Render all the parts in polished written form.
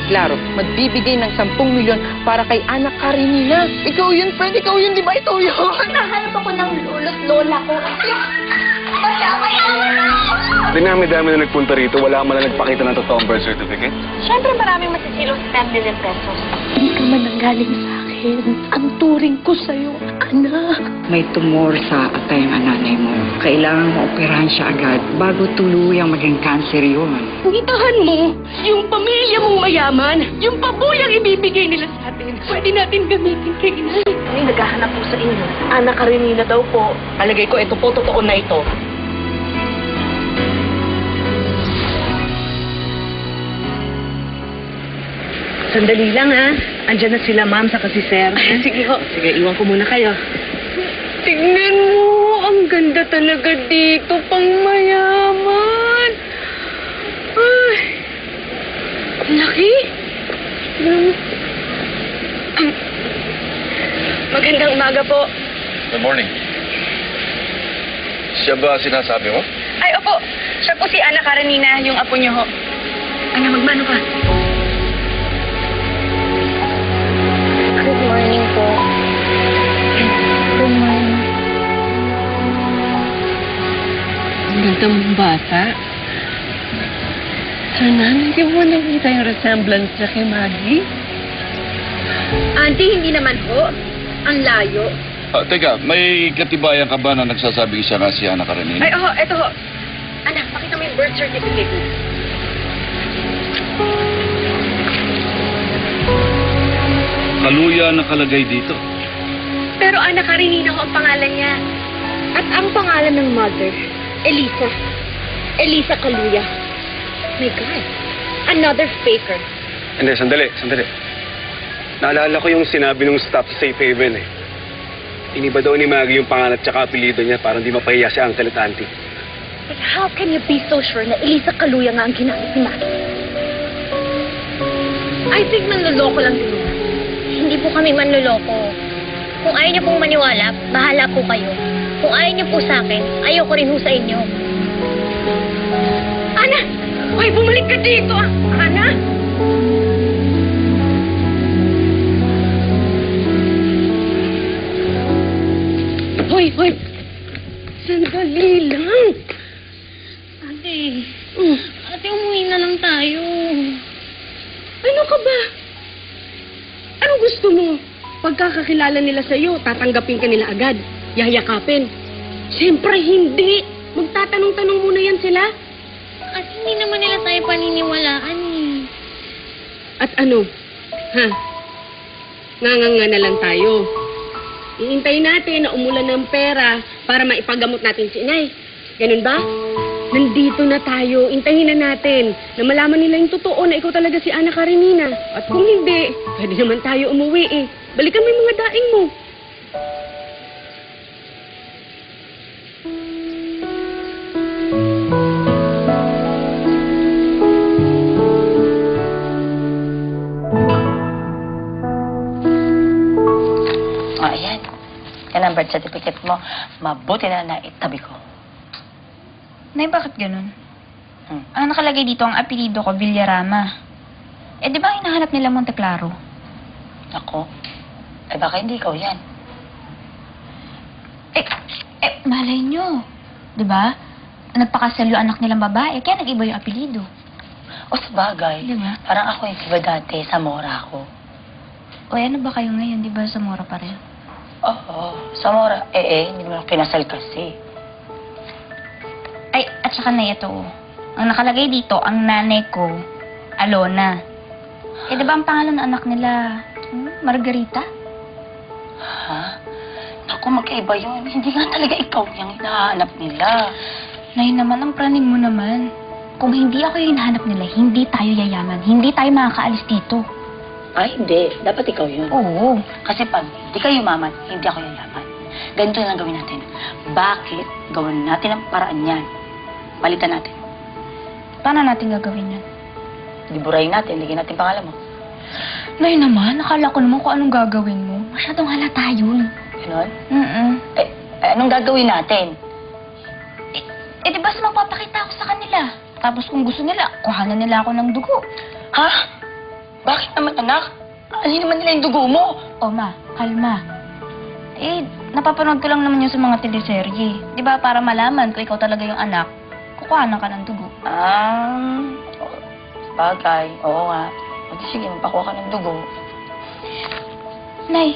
Klaro, magbibigay ng 10 milyon para kay anak Karenina. Ikaw yun, friend. Ikaw yun, di ba? Ikaw yun. Nahanap ako ng lolo't lola ko. Dinami-dami na nagpunta rito, wala man lang nagpakita ng totoong birth certificate. Siyempre maraming masisilong 10 million pesos. Hindi ka man nanggaling sa akin. Ang turing ko sa'yo, anak. May tumor sa atay ang nanay mo. Kailangan mo operahan siya agad bago tuluyang maging cancer yun. Itahan mo yung pamilya mong mayaman, yung pabuyang ibibigay nila sa atin. Pwede natin gamitin kay inay. May naghahanap po sa inyo. Anak Karenina daw po. Alagay ko, ito po, totoo na ito. Sandali lang, ha? Andiyan na sila, ma'am, saka si sir. Sige ho. Sige, iwan ko muna kayo. Tingnan mo, ang ganda talaga dito, pang mayaman. Ay, laki. Magandang umaga po. Good morning. Siya ba sinasabi mo? Ay, opo. Siya po si Ana Karenina, yung apo niyo ho. Ana, magmano ka? Good morning po. Good morning. Ang ganda mong bata. Sana hindi mo nakita yung resemblance niya kay Maggie. Auntie, hindi naman ho. Ang layo. Teka, may katibayan ka ba na nagsasabing siya nga si Ana Karenina? Ay, oho, eto ho. Anak, pakita mo yung birth certificate mo. Kaluya nakalagay dito. Pero Ana Karenina ho ang pangalan niya. At ang pangalan ng mother, Elisa. Elisa Kaluya. My God. Another faker. Hindi, sandali. Naalala ko yung sinabi nung staff sa Safe Haven eh. Iniba daw ni Maggie yung pangalan at saka apelido niya para hindi mapahiya si Uncle at Auntie. But how can you be so sure na Elisa Kaluya nga ang ginamit ni Maggie? I think manloloko lang din niya. Hindi po kami manloloko. Kung ayaw niyo pong maniwala, bahala po kayo. Kung ayaw niyo po sa akin, ayaw ko rin ho sa inyo. Ana! Hoy, bumalik ka dito ah! Ana! Hoy! Sandali lang! Ate, ate, umuwi na lang tayo. Ano ka ba? Anong gusto mo? Pagkakakilala nila sa'yo, tatanggapin ka nila agad. Yayakapin. Siyempre, hindi. Magtatanong-tanong muna yan sila. At hindi naman nila tayo paniniwalaan eh. At ano? Ha? Nganganga na lang tayo. Iintayin natin na umulan ng pera para maipagamot natin si inay. Ganun ba? Nandito na tayo. Intayin na natin na malaman nila yung totoo na ikaw talaga si Ana Karenina. At kung hindi, pwede naman tayo umuwi eh. Balikan mo yung mga daing mo. O, ayan. Yan ang birth certificate mo. Mabuti na naitabi ko. Nay, bakit ganun? Ang nakalagay dito, ang apelido ko, Villarama. Eh, di ba hinahanap nila Monte Claro? Ako? Eh, baka hindi ikaw yan. Malay nyo. Di ba? Nagpakasal yung anak nilang babae, kaya nag-iba yung apelido. O, sabagay. Di ba? Parang ako yung diba dati, sa Mora ako. O, ano ba kayo ngayon? Di ba sa Mora pa rin? Oo, sa Mora. Hindi mo lang kinasal kasi. Ay, at saka na ito. Ang nakalagay dito, ang nanay ko, Alona. Eh, di ba ang pangalan ng anak nila, Margarita? Ha? Naku, magkaiba yun. Hindi nga talaga ikaw yung hinahanap nila. Nay naman, ang praning mo naman. Kung hindi ako yung hinahanap nila, hindi tayo yayaman. Hindi tayo makakaalis dito. Ay, hindi. Dapat ikaw yun. Oo. Kasi pag hindi kayo yumaman, hindi ako yayaman. Ganito na lang gawin natin. Bakit gawin natin ang paraan yan? Palitan natin. Paano natin gagawin yan? Liburahin natin, ligyan natin pangalan mo. Nay naman, nakala ko naman kung anong gagawin mo. Masyadong halata yun. Ganon? Anong gagawin natin? di ba magpapakita ako sa kanila? Tapos kung gusto nila, kuhanan nila ako ng dugo. Ha? Bakit naman, anak? Alin naman nila yung dugo mo? O ma, kalma. Eh, napapanood ko lang naman yun sa mga teleserye. Di ba, para malaman kung ikaw talaga yung anak, kukuhanan ka ng dugo. Bagay. Oo nga. O di sige, magpakuha ka ng dugo. Nay,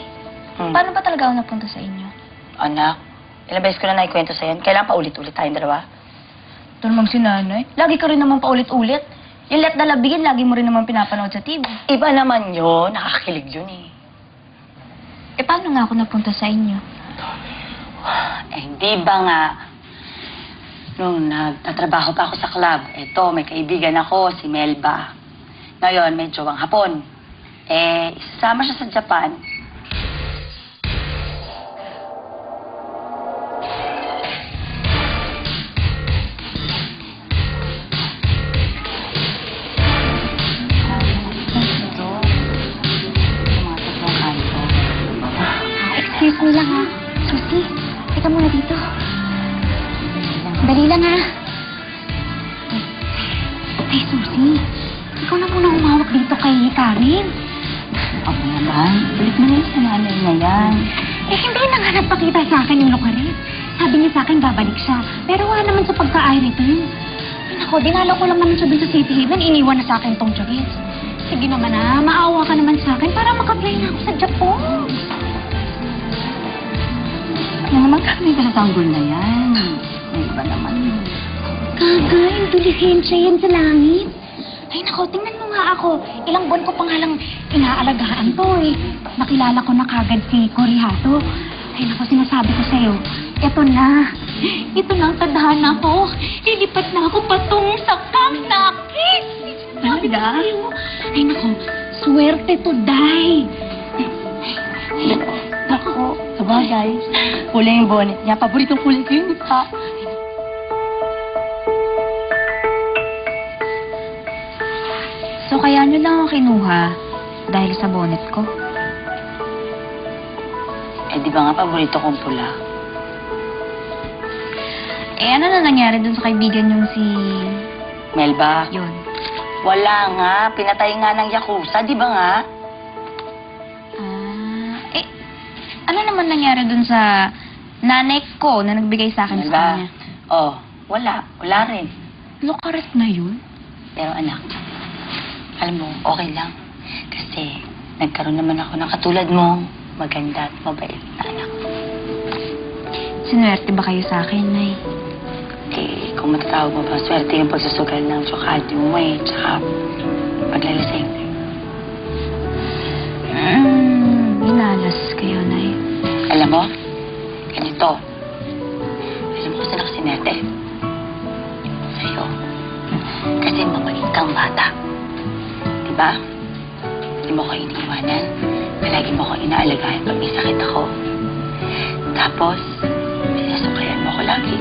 paano ba talaga ako napunta sa inyo? Anak, ilang beses ko na naikwento sa'yo. Kailangan pa ulit-ulit tayong dalawa. Ito naman si nanay. Lagi ka rin naman paulit-ulit. Yung Let the Love Begin, lagi mo rin naman pinapanood sa TV. Iba naman yun. Nakakilig yun eh. Eh, paano nga ako napunta sa inyo? Eh, di ba nga, nung nagtatrabaho pa ako sa club, eto, may kaibigan ako, si Melba. Ngayon, may jowang Hapon. Eh, isasama siya sa Japan. Excuse me lang ha. Susi, teka muna dito. Dali lang ha. Ay, Susi. Ikaw na muna umawak dito kay Karen. Ako naman, balik mo na yung sa nanay na yan. Eh, hindi na nga nagpakita sa akin yung lukarit. Sabi niya sa akin babalik siya. Pero wala naman sa pagka-I-return. Ay, nako, dinala ko lang naman siya dun sa City Haven. Iniwan na sa akin tong choriz. Sige naman ha, maawa ka naman sa akin para mag-apply na ako sa Japan. Ano naman kami ka sa tanggol na yan? May iba naman. Gaga, indulihensya yan sa langit. Ay nako, tingnan mo nga ako. Ilang buwan ko pa nga lang inaalagaan to eh. Nakilala ko na kagad si Corihato. Ay nako, sinasabi ko sa'yo, eto na. Ito na ang tadhana ko. Ilipat na ako patung sa Kamsakit. Sabi ko sa'yo. Ay nako, swerte to, Day. Ako, sabagay. Kulay yung bonnet niya. Paboritong kulay ko yun, di ba? So, kaya nyo lang ako kinuha dahil sa bonnet ko? Eh, di ba nga paborito kong pula? Eh, ano na nangyari dun sa kaibigan yung si... Melba? Yun. Wala nga. Pinatay nga ng Yakuza, di ba nga? Ano naman nangyari dun sa nanay ko na nagbigay sa akin sa kanya? Oh, wala. Wala rin. Lukaret na yun? Pero anak, alam mo, okay lang. Kasi nagkaroon naman ako ng katulad mong maganda at mabait na anak. Sinuwerte ba kayo sa akin, Nay? Eh, kung matatawag mo ba, swerte yung pagsusugal ng tsokadyo mo eh, tsaka paglalasing. Binalas kayo, Nay. Alam mo, ganito. Alam mo kung saan ako sinete? Sa'yo. Kasi mabait kang bata. Diba? Hindi mo ko iniiwanan. Palagi mo ko inaalagaan pag may sakit ako. Tapos, sinasuklayan mo ko lagi.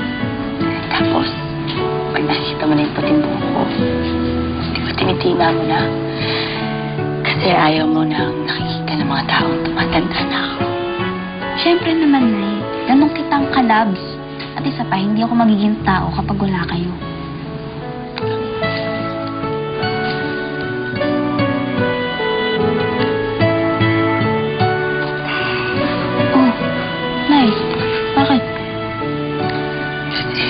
Tapos, pag nakikita mo na yung puting buhok ko, di ba tinitina mo na? Kasi ayaw mo nang nakikita ng mga taong tumatanda na ako. Siyempre naman, Nay. Ganun kitang kalabs. At isa pa, hindi ako magiging tao kapag wala kayo. Oh, Nay. Bakit? Kasi,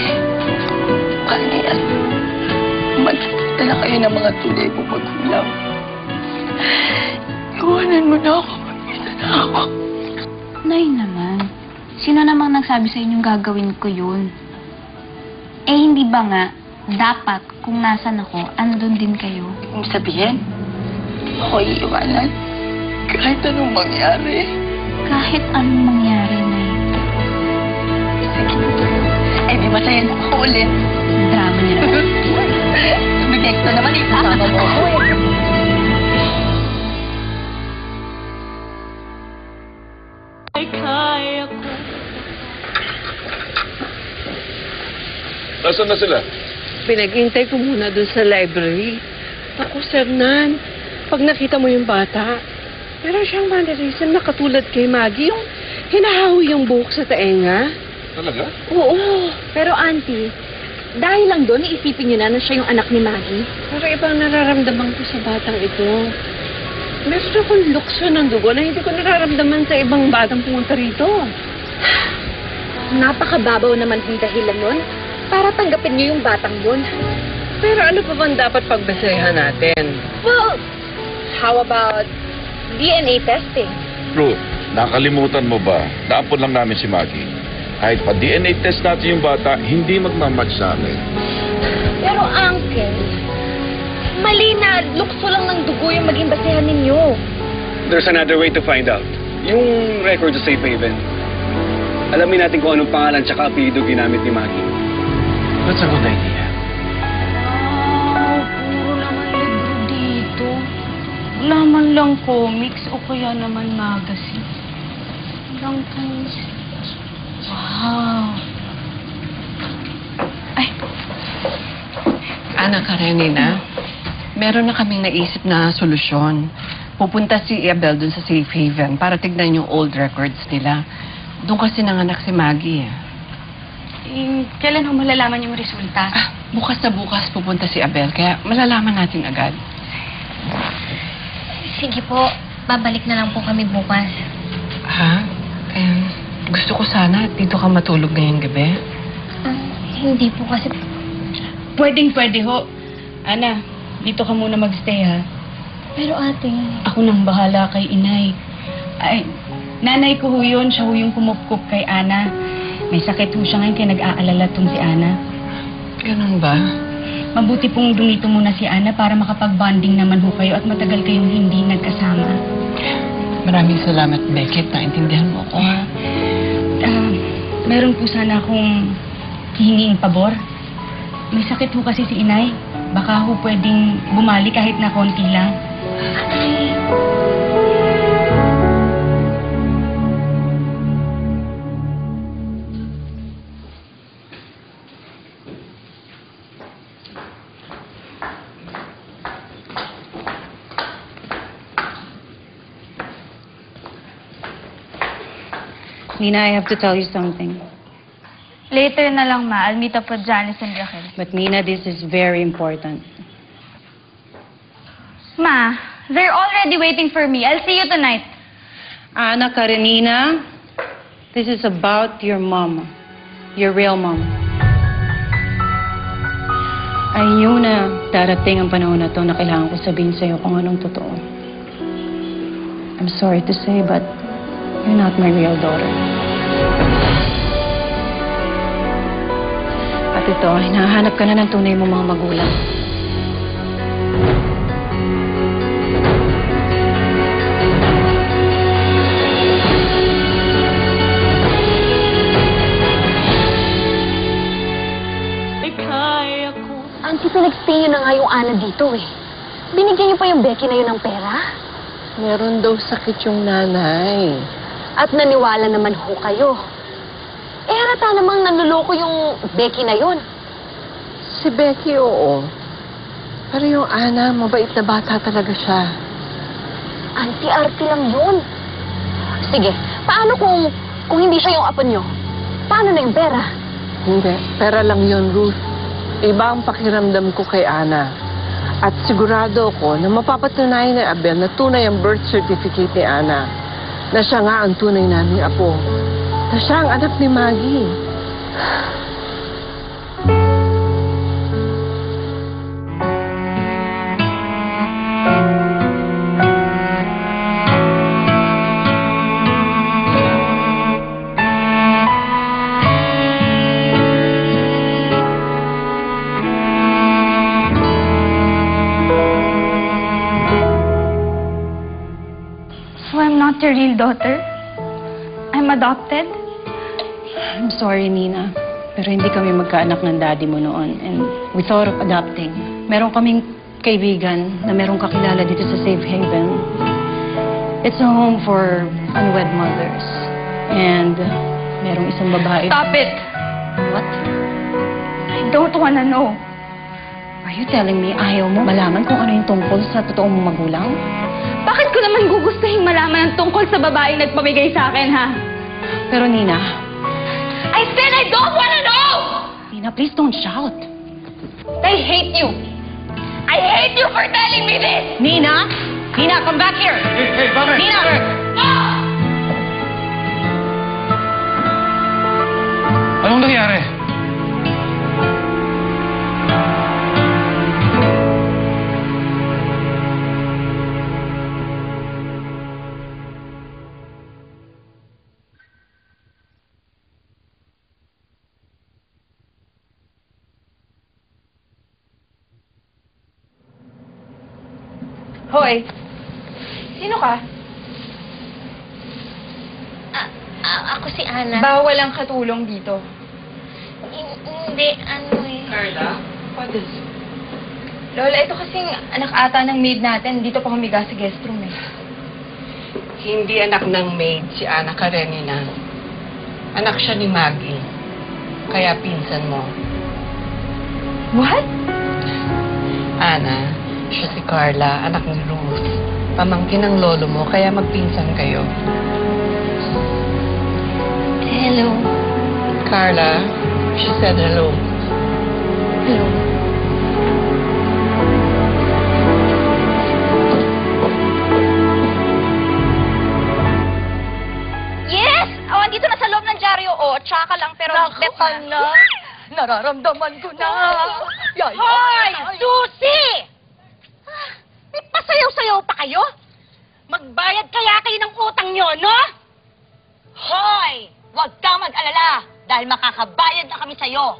Kaniel, magdala kayo ng mga tunay mo magulang. Iwanan mo na ako. Mag-isa na ako. Nay naman. Sino namang nagsabi sa inyong gagawin ko yun? Eh, hindi ba nga, dapat kung nasan ako, andun din kayo? Kung sabihin, ako iiwanan. Kahit anong mangyari. Kahit anong mangyari, Nay. Sige. Eh, di masaya na ako ulit. Drama niya naman. Bigay ko naman, isasama mo ako eh. Nasaan na sila? Pinag-intay ko muna dun sa library. Ako, Sir Nan, pag nakita mo yung bata, meron siyang mannerism na katulad kay Maggie, yung hinahawi yung buhok sa taenga. Talaga? Oo. Pero auntie, dahil lang doon, iisipin niyo na siya yung anak ni Maggie. Pero ibang nararamdaman ko sa batang ito. meron akong lukso ng dugo na hindi ko nararamdaman sa ibang batang pumunta rito. Napakababaw naman yung dahilan nun para tanggapin niyo yung batang yun. Pero ano pa bang dapat pagbasehan natin? Well, how about DNA testing? Ruth, nakalimutan mo ba? Naapon lang namin si Maggie. Kahit pa DNA test natin yung bata, hindi magmamatch sa amin. Pero Uncle, mali na lukso lang ng dugo yung maging basehan ninyo. There's another way to find out. Yung record sa Safe Haven. Alamin natin kung anong pangalan tsaka apelido ginamit ni Maggie. That's a good idea. Wow, puro naman libro dito. Wala man lang comics o kaya naman magazine. Walang things. Wow. Ay, Ana Karenina, meron na kaming naisip na solusyon. Pupunta si Abel dun sa Safe Haven para tignan yung old records nila. Doon kasi nanganak si Maggie. kailan ho malalaman yung resulta? Bukas na bukas pupunta si Abel, kaya malalaman natin agad. Sige po, babalik na lang po kami bukas. Ha? Gusto ko sana dito ka matulog ngayong gabi. Hindi po kasi... Pwedeng-pwede ho. Ana, dito ka muna magstay ha. Pero ate... Ako nang bahala kay inay. Ay, nanay ko ho yun. Siya ho yung kumupkup kay Ana. May sakit ho siya ngayon kaya nag-aalala tong si Ana. Ganun ba? Mabuti pong dumito muna si Ana para makapag-bonding naman ho kayo at matagal kayong hindi nagkasama. Maraming salamat, Beckett. Naintindihan mo ako, ha? Meron po sana akong hihinging pabor. May sakit ho kasi si inay. Baka ho pwedeng bumalik kahit na konti lang. Nina, I have to tell you something. Later na lang, ma. I'll meet up with Janice and Raquel. But Nina, this is very important. Ma, they're already waiting for me. I'll see you tonight. Ana Karenina, this is about your mom. Your real mom. Ayun na, darating ang panahon na to na kailangan ko sabihin sa'yo kung anong totoo. I'm sorry to say, but you're not my real daughter. At ito, hinahanap ka na ng tunay mo mga magulang. Auntie, pinag-stay niyo na nga yung Ana dito eh. Binigyan niyo pa yung Becky na yun ng pera? Meron daw sakit yung nanay. At naniwala naman ho kayo. Eh, harata namang nanluloko yung Becky na yun. Si Becky, oo. Pero yung Ana, mabait na bata talaga siya. Auntie-arte lang yun. Sige, paano kung hindi siya yung apo niyo? Paano na yung pera? Hindi, pera lang yun, Ruth. Iba ang pakiramdam ko kay Ana. At sigurado ako na mapapatunayan ni Abel na tunay ang birth certificate ni Ana. Na siya nga ang tunay naming apo. Na siya ang anak ni Maggie. So I'm not your real daughter? I'm adopted? I'm sorry, Nina. Pero hindi kami magkaanak ng daddy mo noon. And we thought of adopting. Meron kaming kaibigan na merong kakilala dito sa Safe Haven. It's a home for unwed mothers. And merong isang babae... Stop it! What? I don't wanna know. Are you telling me ayaw mo malaman kung ano yung tungkol sa totoong mong magulang? Bakit ko naman gugustuhin malaman ang tungkol sa babaeng nagpamigay sa akin, ha? Pero Nina... I said I don't wanna know! Nina, please don't shout. I hate you! I hate you for telling me this! Nina! Nina, come back here! Hey, bakit? Nina! Anong nangyari? Hoy! Sino ka? Ako si Ana. Bawal ang katulong dito. Hindi, ano eh. Carla, what is it? Lola, ito kasing anak ata ng maid natin. Dito pa humiga sa guest room eh. Hindi anak ng maid si Ana Karenina. Anak siya ni Maggie. Kaya pinsan mo. What? Ana, siya si Carla, anak ni Ruth. Pamangkin ng lolo mo, kaya magpinsan kayo. Hello. Carla, she said hello. Hello. Yes! Oh, andito na sa loob ng dyaryo. Oh, tsaka lang, pero... Naku, na. Nararamdaman ko na. Hoy! Susi! May pasayaw-sayaw pa kayo? Magbayad kaya kayo ng utang nyo, no? Hoy! Huwag ka mag-alala dahil makakabayad na kami sa'yo.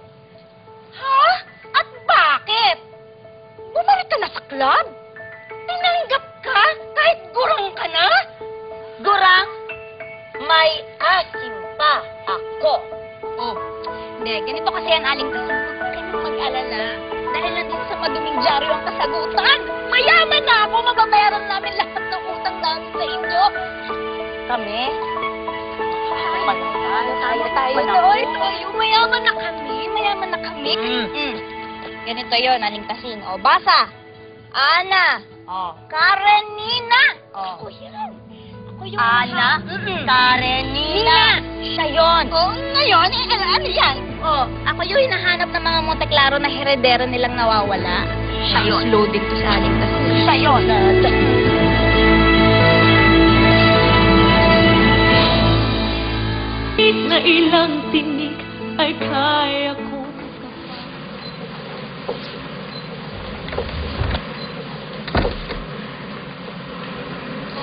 Ha? At bakit? Bumalik ka na sa club? Tinanggap ka kahit gurang ka na? Gurang? May asim pa ako. Oh, hindi. Ganito kasi yan, Aling Tasong. Huwag ka nang mag-alala. Dahil nandito sa maduming dyaryo ang kasagutan. Mayaman na ako. Mababayaran namin lahat ng utang namin sa inyo. Kami? Tayo. Mayaman na kami. Mayaman na kami. Ganito yun, Aling Tasing. O, basa. Ana. Karenina. Ako yan. Ako yun. Ana. Karenina. Siya yun. Ngayon, ano yan? Ako yung hinahanap ng mga Monteklaro na heredero nilang nawawala. Siya yun. Loading to sa Aling Tasing. Siya yun. Na ilang tinig ay kaya ko.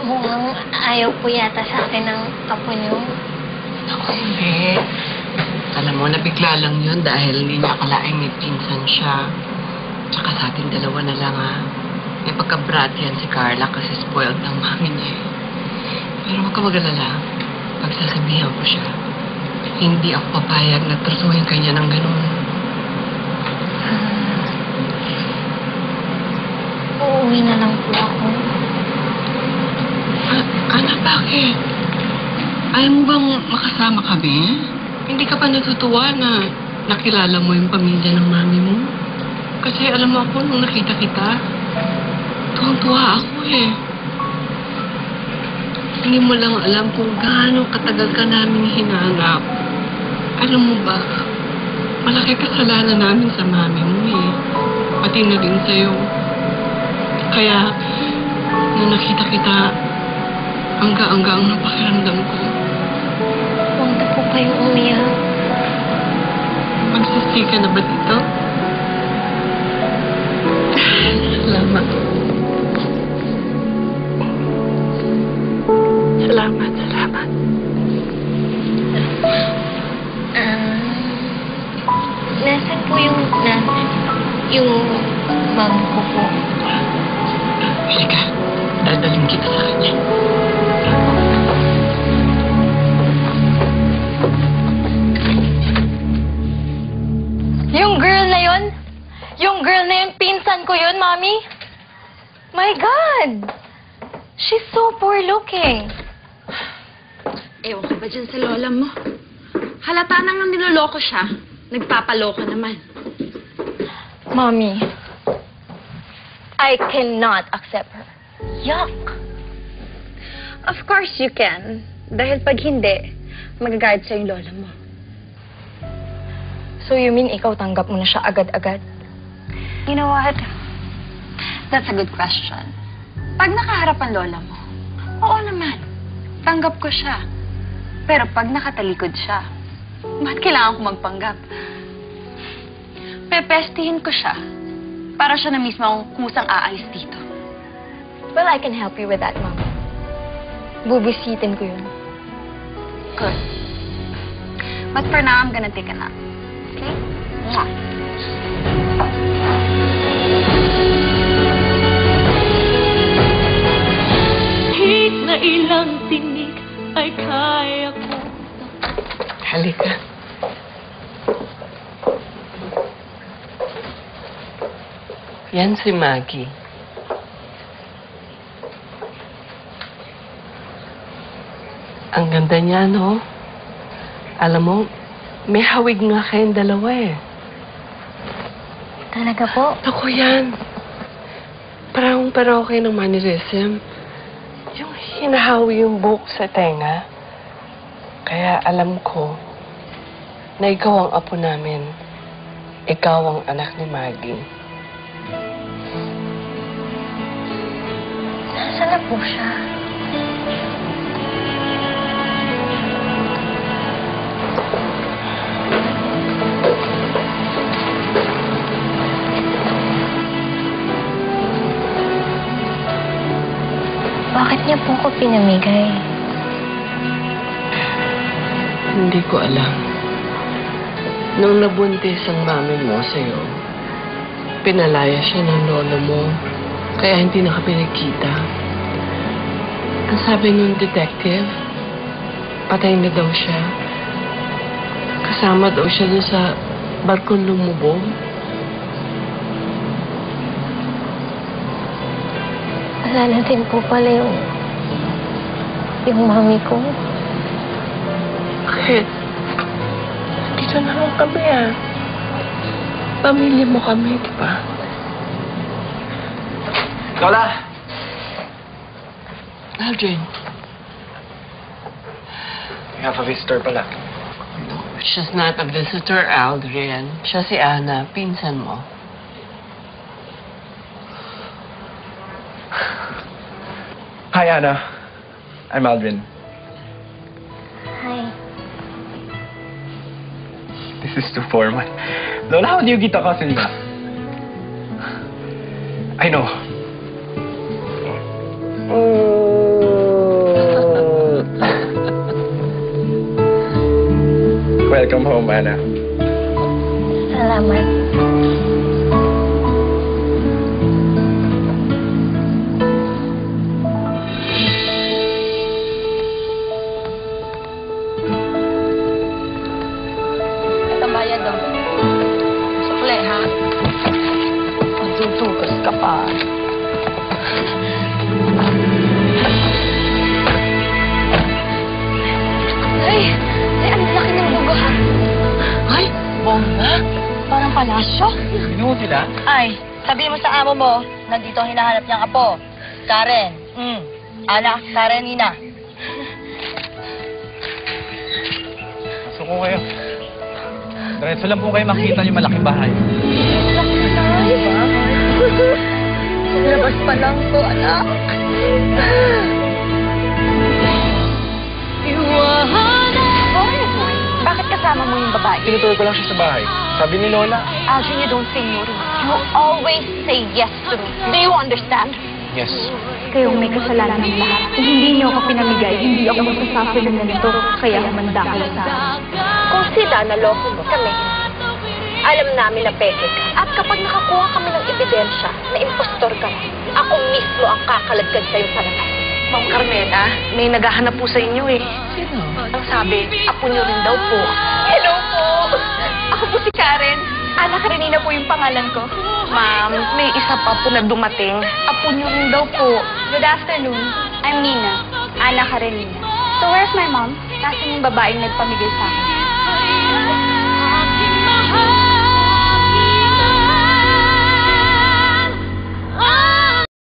Mukhang ayaw po yata sa akin ng apo niyo. Ako hindi. Alam mo, nabigla lang yun dahil hindi niya akalaing may pinsan siya. Tsaka sa ating dalawa na lang May pagka-brat yan si Carla kasi spoiled ng mami niya eh. Pero huwag ka mag-alala. Pagsasabihan ko siya. Hindi ako papayag na trusuhin kanya ng ganun. Uuwi na lang po ako. Ana, bakit? Ayaw mo bang makasama kami? Hindi ka pa natutuwa na nakilala mo yung pamilya ng mami mo? Kasi alam mo ako, nung nakita kita, tuwang-tuwa ako eh. Hindi mo lang alam kung gaano katagal ka namin hinanap. Alam mo ba, malaki kasalanan namin sa mami mo eh. Pati na din sa'yo. Kaya, nung nakita kita, angga-angga ang napakiramdam ko. Huwag na po kayong umiyak. Magsistay ka na ba dito? Salamat. Salamat. Nasaan po yung mom ko po? Halika, dadalhin kita sa kanya. Yung girl na yun, pinsan ko yun, Mami. My God! She's so poor looking. Ewan ko ba dyan sa lola mo? Halata nang niloloko siya. Nagpapaloko naman. Mommy, I cannot accept her. Yuck! Of course you can. Dahil pag hindi, magagalit sa yung lola mo. So you mean ikaw tanggap mo na siya agad-agad? You know what? That's a good question. Pag nakaharap ang lola mo, oo naman, tanggap ko siya. Pero pag nakatalikod siya, ba't kailangan ko magpanggap? Pepestihin ko siya para siya na mismo ang kusang aalis dito. Well, I can help you with that, Mom. Bubisitin ko yun. Good. But for now, I'm gonna take a nap. Okay? Mwah. Kahit na ilang tinig ay kaya ko. Halika. Yan si Maggie. Ang ganda niya, no? Alam mo, may hawig nga kayong dalawa eh. Talaga po? Ako yan. Parang kayo ng mannerism. Yung hinahawi yung buhok sa tenga. Kaya alam ko na ikaw ang apo namin. Ikaw ang anak ni Maggie. Nasaan na po siya? Bakit niya po ako pinamigay? Hindi ko alam. Nung nabuntis ang mami mo sa'yo, pinalaya siya ng lolo mo, kaya hindi na kami nagkita. Ang sabi nung detective, patay na daw siya. Kasama daw siya dun sa barkong lumubog. Wala na din po pala yung mami ko. Bakit? Dito na lang kami ah. Pamilya mo kami, di ba? Lola! Aldrin. We have a visitor pala. She's not a visitor, Aldrin. Siya si Ana, pinsan mo. Hi, Anna. I'm Aldrin. Hi. This is too formal. Lola, how do you get a cousin ba? I know. Welcome home, Anna. Salamat. Bayad daw. Sukle, ha? Magtutugas ka pa. Ay, ang laki ng buga. Ay, bongga. Parang palasyo. Sino mo sila? Ay, sabi mo sa amo mo, nandito ang hinahanap niyang apo. Karen. Ana, Karenina. Pasok ko kayo. Diretso lang po kayo makikita yung malaking bahay. Labas pa lang to, anak. Bakit kasama mo yung babae? Tinutuloy ko lang siya sa bahay. Sabi ni Lola. Aldrin, you don't say no to me. You always say yes to me. Do you understand? Yes. Kayong may kasalanan ng lahat. Kung hindi niyo ako pinamigay, hindi ako magsasuffer ng ganito. Kaya humanda kayo sa akin. Kung sila naloko mo, kami, alam namin na peke ka. At kapag nakakuha kami ng ebidensya na impostor ka, ako mismo ang kakaladkad sa'yo sa lahat. Ma'am Carmela, may naghahanap po sa inyo eh. Sino? Ang sabi, apo niyo rin daw po. Hello po! Ako po si Karen. Ana Karenina po yung pangalan ko. Ma'am, may isa pa po na dumating. Apo niyo rin daw po. Good afternoon. I'm Nina. Ana Karenina. So where's my mom? Nasaan yung babaeng nagpamigay sa akin?